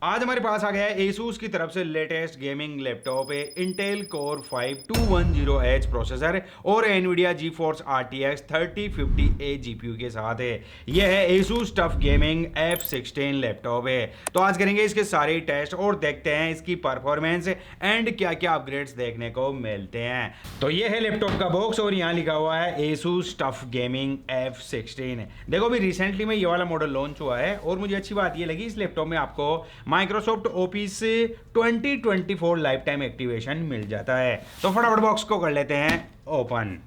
आज हमारे पास आ गया है ASUS की तरफ से लेटेस्ट गेमिंग लैपटॉप है Intel Core 5 210H प्रोसेसर और NVIDIA GeForce RTX 3050A GPU के साथ है। यह है ASUS TUF Gaming F16 laptop है। तो आज करेंगे इसके सारे टेस्ट और देखते हैं इसकी परफॉर्मेंस एंड क्या क्या अपग्रेड्स देखने को मिलते हैं। तो यह है लैपटॉप का बॉक्स और यहाँ लिखा हुआ है ASUS TUF Gaming F16। देखो अभी रिसेंटली में ये वाला मॉडल लॉन्च हुआ है और मुझे अच्छी बात ये लगी इस लैपटॉप में आपको Microsoft office 2024 life time activation मिल जाता है। तो फटाफट बॉक्स को कर लेते हैं ओपन।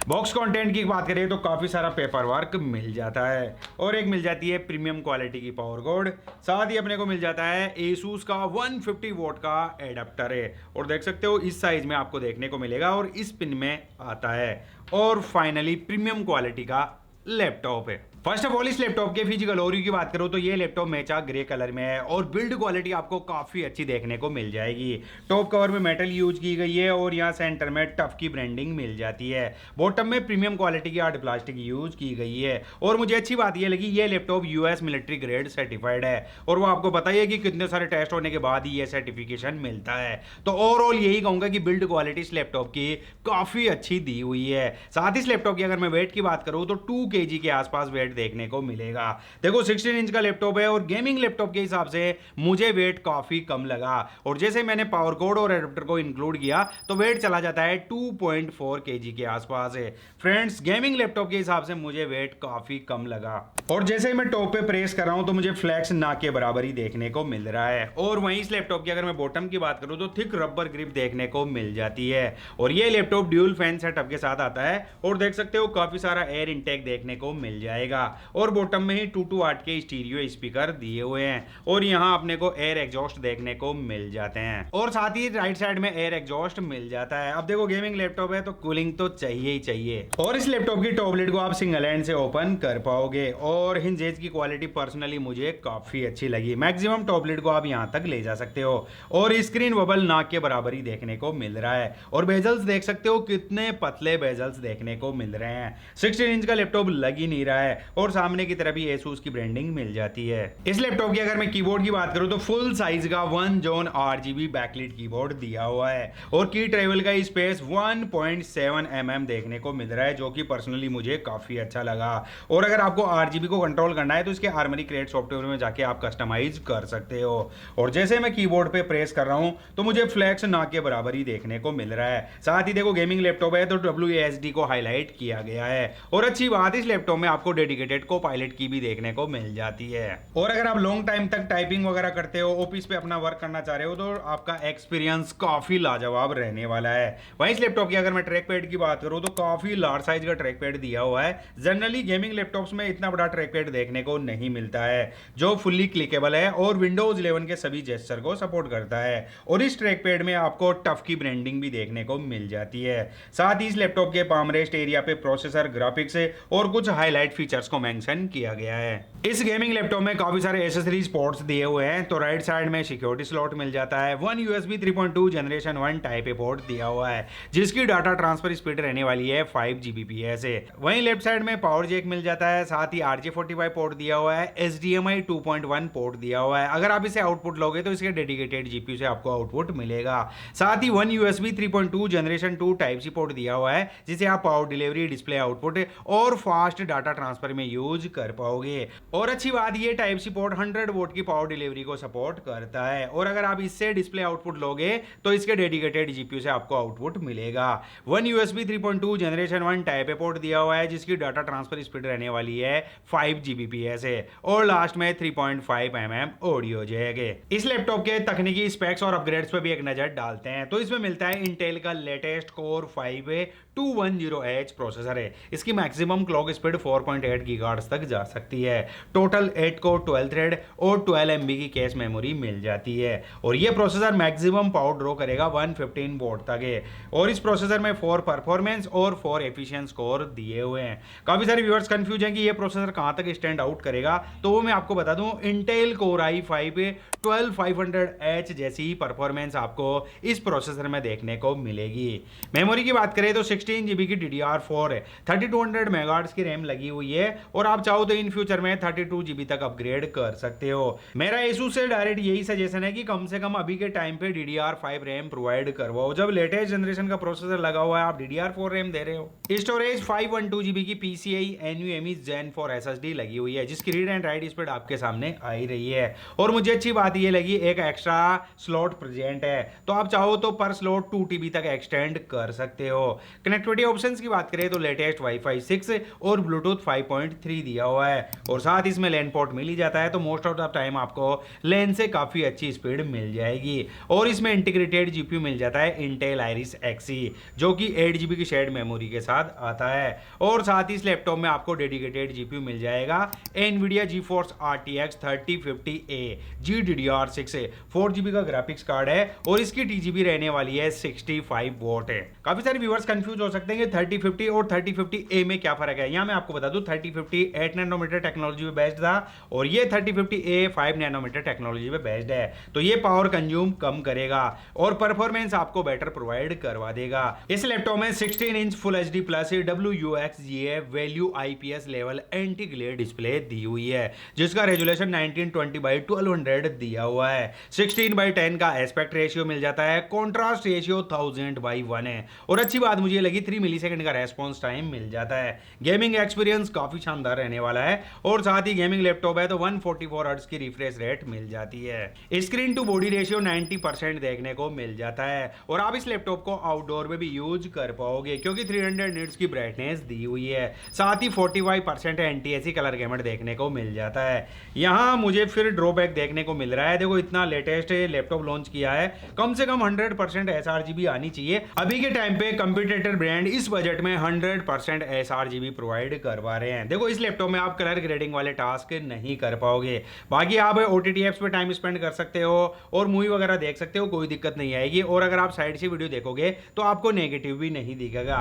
बॉक्स कंटेंट की बात करें तो काफ़ी सारा पेपर वर्क मिल जाता है और एक मिल जाती है प्रीमियम क्वालिटी की पावर कोड। साथ ही अपने को मिल जाता है ASUS का 150 वोट का एडाप्टर है और देख सकते हो इस साइज में आपको देखने को मिलेगा और इस पिन में आता है। और फाइनली प्रीमियम क्वालिटी का लैपटॉप है। फर्स्ट ऑफ ऑल इस लैपटॉप के फिजिकल ओवरव्यू की बात करूं तो ये लैपटॉप मैचा ग्रे कलर में है और बिल्ड क्वालिटी आपको काफी अच्छी देखने को मिल जाएगी। टॉप कवर में मेटल यूज की गई है और यहाँ सेंटर में टफ की ब्रांडिंग मिल जाती है। बॉटम में प्रीमियम क्वालिटी की हार्ड प्लास्टिक यूज की गई है और मुझे अच्छी बात यह लगी ये laptop US military grade certified है और वो आपको पता ही है कि कितने सारे टेस्ट होने के बाद ही ये सर्टिफिकेशन मिलता है। तो ओवरऑल यही कहूंगा कि बिल्ड क्वालिटी इस लैपटॉप की काफी अच्छी दी हुई है। साथ ही इस लैपटॉप की अगर मैं वेट की बात करूं तो 2 kg के आसपास वेट देखने को मिलेगा। देखो 16 इंच का लैपटॉप है और गेमिंग लैपटॉप के हिसाब से मुझे वेट काफी कम लगा और जैसे मैंने पावर कोड और एडाप्टर को इंक्लूड किया तो वेट चला जाता है 2.4 kg के आसपास है। फ्रेंड्स गेमिंग लैपटॉप के हिसाब से मुझे वेट काफी कम लगा और जैसे मैं टॉप पे प्रेस कर रहा हूं तो मुझे फ्लैक्स ना के बराबर ही देखने को मिल रहा है। और वहीं इस लैपटॉप की अगर मैं बॉटम की बात करूं तो थिक रबर ग्रिप देखने को मिल जाती है और ये लैपटॉप ड्यूल फैन सेटअप के साथ आता है और देख सकते हो काफी सारा एयर इनटेक देखने को मिल जाएगा और बॉटम में ही 228 के स्टीरियो स्पीकर दिए हुए हैं और यहाँ अपने को एयर एग्जॉस्ट देखने को मिल जाते हैं और साथ ही राइट साइड में एयर एग्जॉस्ट मिल जाता है। अब देखो गेमिंग लैपटॉप है तो कूलिंग तो चाहिए ही चाहिए और इस लैपटॉप की टॉप लिड को आप सिंगल हैंड से ओपन कर पाओगे और हिंजेस की क्वालिटी पर्सनली मुझे काफी अच्छी लगी। मैक्सिमम टॉप लिड को आप यहाँ तक ले जा सकते हो और स्क्रीन बबल नाक के बराबर ही देखने को मिल रहा है और बेजल्स देख सकते हो कितने पतले बेजल्स देखने को मिल रहे हैं। 16 इंच का लैपटॉप लग ही नहीं रहा है और सामने की तरफ ही ASUS की ब्रांडिंग मिल जाती है। इस लैपटॉप की अगर मैं कीबोर्ड की बात करूं तो फुल साइज का 1 जोन RGB बैकलिट कीबोर्ड दिया हुआ है और की ट्रेवल का स्पेस 1.7 mm देखने को मिल रहा है जो कि पर्सनली मुझे काफी अच्छा लगा। और अगर आपको RGB को कंट्रोल करना है तो इसके आर्मरी क्रिएट सॉफ्टवेयर में जाके आप कस्टमाइज कर सकते हो और जैसे मैं कीबोर्ड पे प्रेस कर रहा हूं तो मुझे फ्लैक्स ना के बराबर ही देखने को मिल रहा है। साथ ही देखो गेमिंग लैपटॉप है तो WASD को हाईलाइट किया गया है और अच्छी बात इस लैपटॉप में आपको डेडिकेटेड को पायलट की भी देखने को मिल जाती है। और अगर आप लॉन्ग टाइम तक टाइपिंग वगैरह करते हो ऑफिस पे अपना वर्क करना चाह रहे हो तो आपका एक्सपीरियंस काफी लाजवाब रहने वाला है। वहीं इस लैपटॉप की अगर मैं ट्रैक पैड की बात करूं तो काफी लार्ज साइज का ट्रैक पैड दिया हुआ है। जनरली गेमिंग लैपटॉप्स में इतना बड़ा ट्रैक पैड देखने को नहीं मिलता है जो फुल्ली क्लिकेबल है और विंडोज 11 के सभी जेस्चर को सपोर्ट करता है और इस ट्रैक पैड में आपको टफ की ब्रांडिंग भी देखने को मिल जाती है। साथ ही इस लैपटॉप के पाम रेस्ट एरिया पे प्रोसेसर, ग्राफिक्स और कुछ हाईलाइट फीचर्स को मेंशन किया गया है। इस गेमिंग लैपटॉप में काफी सारे एसेसरीज पोर्ट्स दिए हुए हैं। तो राइट साइड में सिक्योरिटी स्लॉट मिल जाता है। 1 USB 3.2 generation 1 type A port दिया हुआ है जिसकी डाटा ट्रांसफर स्पीड रहने वाली है 5 Gbps है। वहीं लेफ्ट साइड में पावर जैक मिल जाता है। साथ ही RJ45 पोर्ट दिया हुआ है। HDMI 2.1 पोर्ट दिया हुआ है। अगर आप इसे आउटपुट लोगे तो इसके डेडिकेटेड GPU से आपको आउटपुट मिलेगा। साथ ही 1 USB 3.2 generation 2 type C port दिया हुआ है जिसे आप पावर डिलीवरी, डिस्प्ले आउटपुट और फास्ट डाटा ट्रांसफर में यूज कर पाओगे। और अच्छी बात ये टाइप सी पोर्ट 100 वोट की पावर डिलीवरी को सपोर्ट करता है और अगर आप इससे डिस्प्ले आउटपुट लोगे तो इसके डेडिकेटेड GPU से आपको आउटपुट मिलेगा। 1 USB 3.2 generation 1 type A port दिया हुआ है जिसकी डाटा ट्रांसफर स्पीड रहने वाली है 5 Gbps है और लास्ट में 3.5 mm ऑडियो जैक है। इस लैपटॉप के तकनीकी स्पेक्स और अपग्रेड्स पे भी एक नजर डालते हैं तो इसमें मिलता है इंटेल का लेटेस्ट कोर 5 210H प्रोसेसर है। इसकी मैक्सिमम क्लॉक स्पीड 4.8 गीगाहर्ट्ज तक जा सकती है। टोटल 8 कोर 12 थ्रेड और 12 MB की कैश मेमोरी मिल जाती है और ये प्रोसेसर मैक्सिमम पावर ड्रॉ करेगा 115 वोट तक है और इस प्रोसेसर में 4 परफॉर्मेंस और 4 एफिशिएंट स्कोर दिए हुए हैं। काफी सारे व्यूअर्स कंफ्यूज हैं कि ये प्रोसेसर कहां तक स्टैंड आउट करेगा, तो वो मैं आपको बता दूं, इंटेल कोर i5 12500H जैसी परफॉर्मेंस आपको इस प्रोसेसर में देखने को मिलेगी। मेमोरी की बात करें तो 16 GB की DDR4 है, 3200 मेगाहर्ट्ज की रैम लगी हुई है और आप चाहो तो इन फ्यूचर में 32 GB तक अपग्रेड कर सकते हो। मेरा ASUS से डायरेक्ट यही सजेशन है कि कम से कम अभी के टाइम पे DDR5 रैम प्रोवाइड करवाओ। जब लेटेस्ट जनरेशन का प्रोसेसर लगा हुआ है, आप DDR4 रैम दे रहे हो। स्टोरेज 512 GB की PCI NVMe Gen 4 SSD लगी हुई है, जिसकी रीड एंड राइट स्पीड आपके सामने आ ही रही है और मुझे अच्छी बात ये लगी, एक एक्स्ट्रा स्लॉट प्रेजेंट है, तो आप चाहो तो पर स्लॉट 2 TB तक एक्सटेंड कर सकते हो। कनेक्टिविटी ऑप्शंस की बात करें तो लेटेस्ट वाईफाई 6 और ब्लूटूथ 5.3 दिया हुआ है और साथ ही इसमें लैन पोर्ट मिल ही जाता है, तो मोस्ट ऑफ द टाइम आपको लैन से काफी अच्छी स्पीड मिल जाएगी और इसमें इंटीग्रेटेड जीपीयू मिल जाता है इंटेल आइरिस Xe, जो कि 8 GB की शेयर्ड मेमोरी के साथ आता है और साथ ही इस लैपटॉप में आपको डेडिकेटेड जीपीयू मिल जाएगा NVIDIA GeForce RTX 3050A GDDR6 4 GB का ग्राफिक्स कार्ड है और इसकी TGB रहने वाली है 65 वोट है। काफी सारे व्यूअर्स कंफ्यूज हो सकते हैं कि 3050 और 3050A में क्या फर्क है। यहाँ मैं आपको बता दूं 3050 8 नैनोमीटर टेक्नोलॉजी पे बेस्ड था और ये 3050A 5 नैनोमीटर टेक्नोलॉजी पे बेस्ड है, तो ये पावर कंज्यूम कम करेगा और परफॉर्मेंस आपको बेटर प्रोवाइड करवा देगा। इस लैपटॉप में 16 inch full HD plus WUXGA value IPS level anti glare display दी हुई है, जिसका रेजोल्यूशन 1920x1200 दिया हुआ है। 16:10 का एस्पेक्ट रेशियो मिल जाता है, कॉन्ट्रास्ट रेशियो 1000:1 है और अच्छी बात मुझे लगी 3 मिलीसेकंड का रेस्पॉन्स टाइम मिल जाता है। गेमिंग एक्सपीरियंस काफी शानदार रहने वाला है और साथ ही गेमिंग लैपटॉप है तो 144 हर्ट्ज की रिफ्रेश रेट मिल जाती है। स्क्रीन टू बॉडी रेशियो 90% देखने को मिल जाता है और आप इस लैपटॉप को आउटडोर में भी यूज कर पाओगे क्योंकि 300 निट्स की ब्राइटनेस दी हुई है। साथ ही 45% NTSC कलर गैमर देखने को मिल जाता है। यहाँ मुझे फिर ड्रॉबैक देखने को मिल रहा है, देखो इतना लेटेस्ट लैपटॉप लॉन्च किया है, कम से कम 100% sRGB आनी चाहिए। अभी के टाइम पे कंपटीटर ब्रांड इस बजट में 100% sRGB प्रोवाइड करवा रहे हैं। देखो इस लैपटॉप में आप कलर ग्रेडिंग वाले टास्क नहीं कर पाओगे, बाकी आप OTT एप्स पे टाइम स्पेंड कर सकते हो और मूवी वगैरह देख सकते हो, कोई दिक्कत नहीं आएगी और अगर आप साइड से वीडियो देखोगे तो आपको नेगेटिव भी नहीं दिखेगा।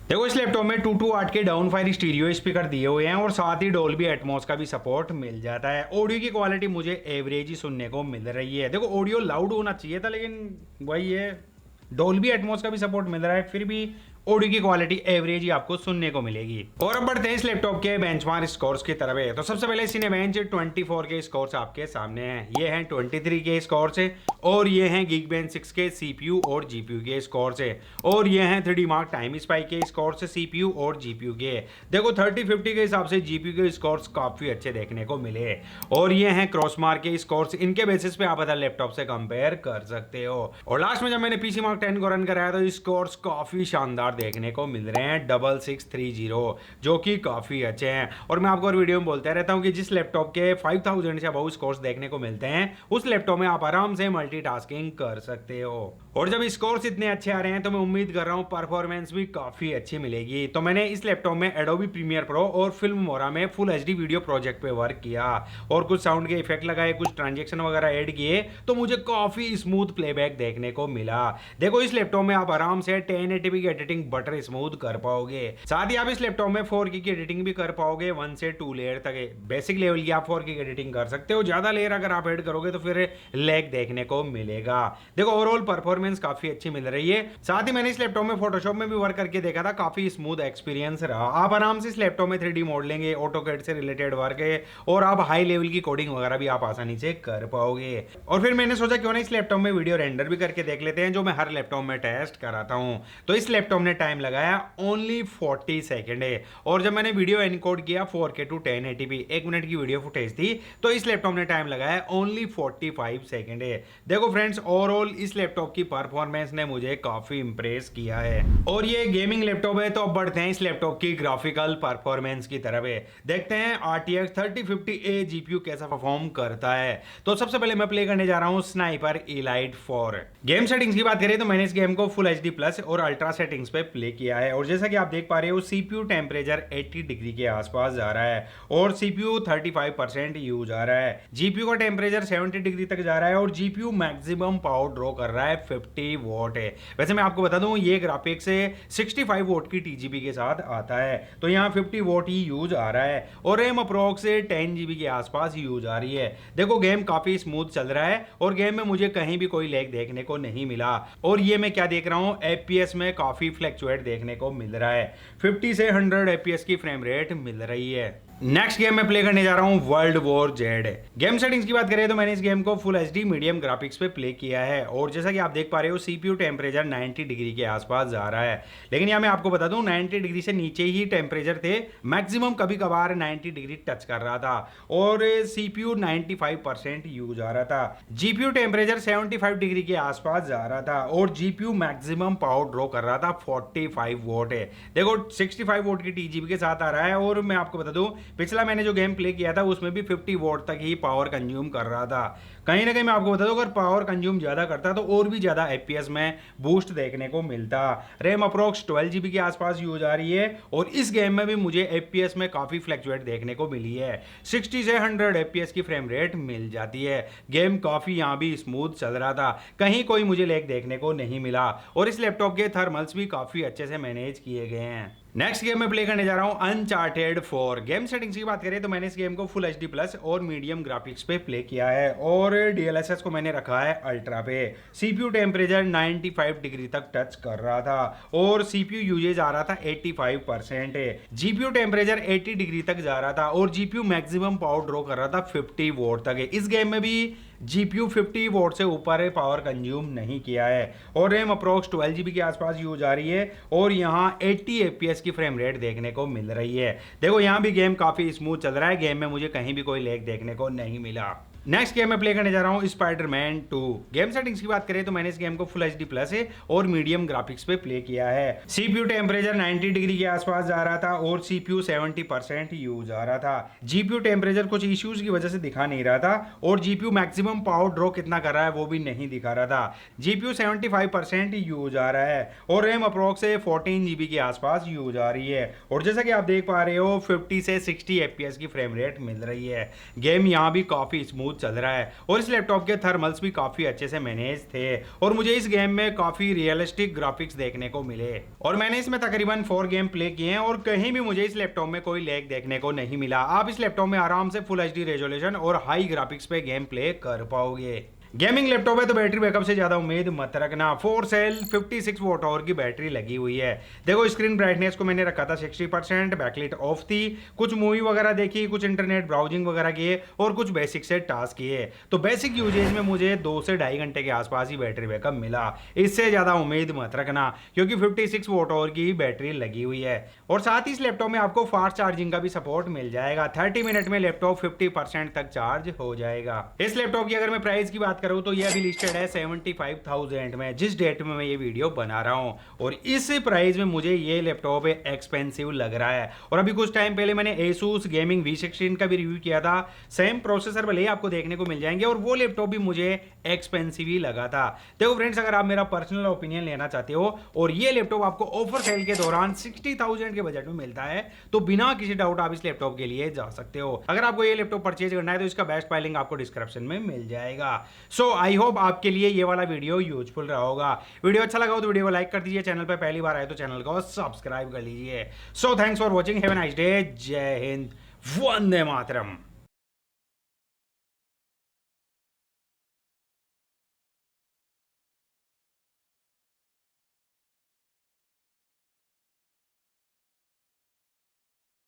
देखो इस लैपटॉप में 228 के डाउन फायर स्टीरियो स्पीकर दिए हुए हैं और साथ ही डोल्बी एटमॉस का भी सपोर्ट मिल जाता है। ऑडियो की क्वालिटी मुझे एवरेज ही सुनने को मिल रही है। देखो ऑडियो लाउड होना चाहिए था, लेकिन वही है, डोल्बी एटमॉस का भी सपोर्ट मिल रहा है, फिर भी ऑडियो की क्वालिटी एवरेज ही आपको सुनने को मिलेगी। और अब बढ़ते हैं इस लैपटॉप के बेंचमार्क स्कोर्स की तरफ है। तो सबसे पहले सिनेबेंच 24 के स्कोर्स आपके सामने हैं, ये हैं 23 के स्कोर्स है और ये हैं Geekbench 6 के CPU और GPU के स्कोर्स है और ये हैं 3D Mark टाइम स्पाइक के स्कोर्स CPU और GPU के। देखो 3050 के हिसाब से GPU के स्कोर्स काफी अच्छे देखने को मिले और ये हैं क्रॉसमार्क के स्कोर्स, इनके बेसिस पे आप अदर लैपटॉप से कंपेयर कर सकते हो। और लास्ट में जब मैंने PC Mark 10 को रन कराया तो स्कोर्स काफी शानदार देखने को मिल रहे हैं 6630, जो कि काफी अच्छे हैं। और मैं आपको और वीडियो में बोलते रहता हूं कि जिस लैपटॉप के 5000 से अबव स्कोर्स देखने को मिलते हैं उस लैपटॉप में आप आराम से मल्टीटास्किंग कर सकते हो। और जब स्कोर्स इतने अच्छे आ रहे हैं तो मैं उम्मीद कर रहा हूं परफॉर्मेंस भी काफी अच्छी मिलेगी। तो मैंने इस लैपटॉप में एडोबी प्रीमियर प्रो और फिल्मोरा में फुल HD वीडियो प्रोजेक्ट पे वर्क किया और कुछ साउंड के इफेक्ट लगाए, कुछ ट्रांजेक्शन वगैरह ऐड किए, तो मुझे काफी स्मूथ प्लेबैक देखने को मिला। देखो इस लैपटॉप में आप आराम से 1080p की एडिटिंग बटर स्मूथ कर पाओगे। साथ ही आप इस लैपटॉप में 4K की एडिटिंग भी कर पाओगे, 1 से 2 लेयर तक बेसिक लेवल की आप 4K की एडिटिंग कर सकते हो। ज्यादा लेयर अगर आप ऐड करोगे तो फिर लैग देखने को मिलेगा। देखो ओवरऑल परफॉर्मेंस काफी अच्छी मिल रही है। साथ ही मैंने इस लैपटॉप में फोटोशॉप में भी वर्क करके देखा था, काफी स्मूथ एक्सपीरियंस रहा। आप आराम से इस लैपटॉप में 3D मॉडलिंग, ऑटोकैड से रिलेटेड वर्क है और आप हाई लेवल की कोडिंग वगैरह भी आप आसानी से कर पाओगे। और फिर मैंने सोचा क्यों ना इस लैपटॉप में वीडियो रेंडर भी करके देख लेते हैं, जो मैं हर लैपटॉप में टेस्ट कराता हूं। तो इस लैपटॉप ने टाइम लगाया ओनली 40 सेकेंड है और जब मैंने वीडियो एनकोड किया 4K टू 1080p 1 मिनट की वीडियो फुटेज थी, तो इस लैपटॉप ने टाइम लगाया ओनली 45 सेकेंड है। देखो फ्रेंड्स ओवरऑल इस लैपटॉप की परफॉर्मेंस ने मुझे काफी इंप्रेस किया है और ये गेमिंग लैपटॉप है। तो अब बढ़ते हैं इस लैपटॉप की ग्राफिकल परफॉर्मेंस की तरफ है, देखते हैं RTX 3050A GPU कैसा परफॉर्म करता है। तो सबसे पहले मैं प्ले करने जा रहा हूं स्नाइपर इलाइट 4। गेम सेटिंग्स की बात करें तो मैंने इस गेम को फुल HD प्लस और अल्ट्रा सेटिंग्स पे पे प्ले किया है और जैसा कि आप देख पा रहे हो CPU टेम्परेचर 80 डिग्री के आसपास जा रहा है और CPU 35% यूज आ रहा है। GPU का टेम्परेचर 70 डिग्री तक जा रहा है और GPU मैक्सिमम पावर ड्रॉ कर रहा है 50 वॉट है। वैसे मैं आपको बता दूं ये ग्राफिक्स 65 वोट की TGP के साथ आता है, तो यहाँ 50 वोट ही यूज आ रहा है और रैम अप्रोक्स 10 GB के आसपास यूज आ रही है। देखो गेम काफी स्मूथ चल रहा है और गेम में मुझे कहीं भी कोई लैग देखने को नहीं मिला और ये मैं क्या देख रहा हूँ FPS में काफी फ्लैक्चुएट देखने को मिल रहा है। 50 से 100 FPS की फ्रेम रेट मिल रही है। नेक्स्ट गेम मैं प्ले करने जा रहा हूं world war Z. Game settings की बात करें तो मैंने इस गेम को फुल HD मीडियम ग्राफिक्स पे प्ले किया है और जैसा कि आप देख पा रहे हो CPU टेम्परेचर 90 डिग्री के आसपास जा रहा है, लेकिन यहाँ मैं आपको बता दूं 90 डिग्री से नीचे ही टेम्परेचर थे, मैक्सिमम कभी कभार 90 डिग्री टच कर रहा था और CPU 95% यूज आ रहा था। GPU टेम्परेचर 75 डिग्री के आसपास जा रहा था और GPU मैक्सिमम पावर ड्रॉ कर रहा था 45 वोट है। देखो 65 वोट की TGP के साथ आ रहा है और मैं आपको बता दूं पिछला मैंने जो गेम प्ले किया था उसमें भी 50 वोट तक ही पावर कंज्यूम कर रहा था। कहीं ना कहीं मैं आपको बता दूं अगर पावर कंज्यूम ज्यादा करता तो और भी ज्यादा FPS में बूस्ट देखने को मिलता। रैम अप्रोक्स 12 GB के आसपास यूज आ रही है और इस गेम में भी मुझे FPS में काफी फ्लैक्चुएट देखने को मिली है। 60 से 100 FPS की फ्रेम रेट मिल जाती है। गेम काफी यहाँ भी स्मूथ चल रहा था, कहीं कोई मुझे लैग देखने को नहीं मिला और इस लैपटॉप के थर्मल्स भी काफी अच्छे से मैनेज किए गए हैं। नेक्स्ट गेम में प्ले करने जा रहा हूं अनचार्टेड 4। गेम सेटिंग्स की बात करें तो मैंने इस गेम को फुल HD प्लस और मीडियम ग्राफिक्स पे प्ले किया है और DLSS को मैंने रखा है अल्ट्रा पे। CPU टेम्परेचर 95 डिग्री तक टच कर रहा था और CPU यूजेज आ रहा था 85% है। GPU टेम्परेचर 80 डिग्री तक जा रहा था और GPU मैक्सिमम पावर ड्रॉ कर रहा था 50 वोट तक है। इस गेम में भी GPU 50 वोट से ऊपर पावर कंज्यूम नहीं किया है और रैम अप्रोक्स 12 GB के आसपास यूज आ रही है और यहाँ 80 FPS की फ्रेम रेट देखने को मिल रही है। देखो यहाँ भी गेम काफी स्मूथ चल रहा है, गेम में मुझे कहीं भी कोई लैग देखने को नहीं मिला। नेक्स्ट गेम में प्ले करने जा रहा हूँ स्पाइडरमैन 2। गेम सेटिंग्स की बात करें तो मैंने इस गेम को फुल HD प्लस और मीडियम ग्राफिक्स पे प्ले किया है। CPU टेम्परेचर 90 डिग्री के आसपास जा रहा था और CPU 70% यूज आ रहा था। GPU टेम्परेचर कुछ इश्यूज की वजह से दिखा नहीं रहा था और GPU मैक्सिमम पावर ड्रॉ कितना कर रहा है वो भी नहीं दिखा रहा था। GPU 75% यूज आ रहा है और रैम अप्रोक्स 14 GB के आसपास यूज आ रही है और जैसा कि आप देख पा रहे हो 50 से 60 FPS की फ्रेम रेट मिल रही है। गेम यहाँ भी काफी स्मूथ चल रहा है और इस लैपटॉप के थर्मल्स भी काफी अच्छे से मैनेज थे और मुझे इस गेम में काफी रियलिस्टिक ग्राफिक्स देखने को मिले और मैंने इसमें तकरीबन 4 गेम प्ले किए हैं और कहीं भी मुझे इस लैपटॉप में कोई लैग देखने को नहीं मिला। आप इस लैपटॉप में आराम से फुल HD रेजोल्यूशन और हाई ग्राफिक्स पे गेम प्ले कर पाओगे। गेमिंग लैपटॉप है तो बैटरी बैकअप से ज्यादा उम्मीद मत रखना। 4 सेल 56 वॉट आवर की बैटरी लगी हुई है। देखो स्क्रीन ब्राइटनेस को मैंने रखा था 60%, बैकलाइट ऑफ थी, कुछ मूवी वगैरह देखी, कुछ इंटरनेट ब्राउजिंग वगैरह किए और कुछ बेसिक से टास्क किए, तो बेसिक यूजेज में मुझे 2 से 2.5 घंटे के आसपास ही बैटरी बैकअप मिला। इससे ज्यादा उम्मीद मत रखना क्योंकि 56 वॉट आवर की बैटरी लगी हुई है और साथ ही इस लैपटॉप में आपको फास्ट चार्जिंग का भी सपोर्ट मिल जाएगा। 30 मिनट में लैपटॉप 50% तक चार्ज हो जाएगा। इस लैपटॉप की अगर मैं प्राइस की बात करूं तो ये अभी लिस्टेड है 75,000 में जिस डेट में मैं ये वीडियो बना रहा हूं और इस प्राइस में मुझे ये लैपटॉप एक्सपेंसिव लग रहा है। और अभी कुछ टाइम पहले मैंने ASUS गेमिंग V16 का भी रिव्यू किया था, सेम प्रोसेसर भले ही आपको देखने को मिल जाएंगे और वो लैपटॉप भी मुझे एक्सपेंसिव ही लगा था। देखो फ्रेंड्स, अगर आप मेरा पर्सनल ओपिनियन लेना चाहते हो और ये लैपटॉप आपको ऑफर सेल के दौरान 60,000 के बजट में मिलता है तो बिना किसी डाउट आप इस लैपटॉप के लिए जा सकते हो। अगर आपको ये लैपटॉप परचेज करना है तो इसका बेस्ट बाय लिंक आपको डिस्क्रिप्शन में मिल जाएगा। सो आई होप आपके लिए ये वाला वीडियो यूजफुल रहा होगा। वीडियो अच्छा लगा हो तो वीडियो को लाइक कर दीजिए, चैनल पर पहली बार आए तो चैनल को सब्सक्राइब कर लीजिए। So thanks for watching, have a nice day, जय हिंद, वंदे मातरम।